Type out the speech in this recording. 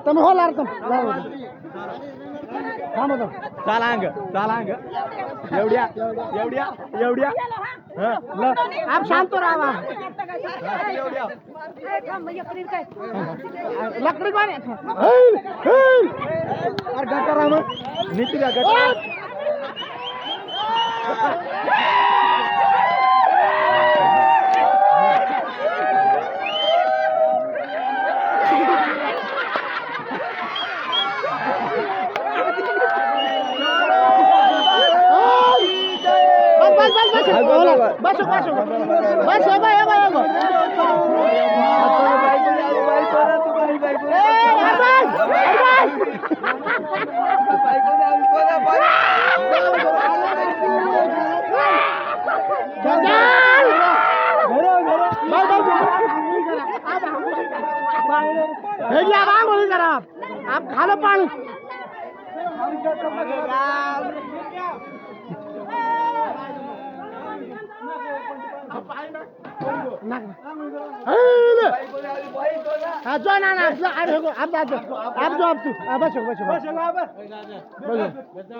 तुम्ही हो लार थांबतो चालांग एवढ्या एवढ्या एवढ्या आप शांत राहा लकड़ी कौन और गटर राम नीति का गटर बस आप खा लो पानी जो ना आप जो बस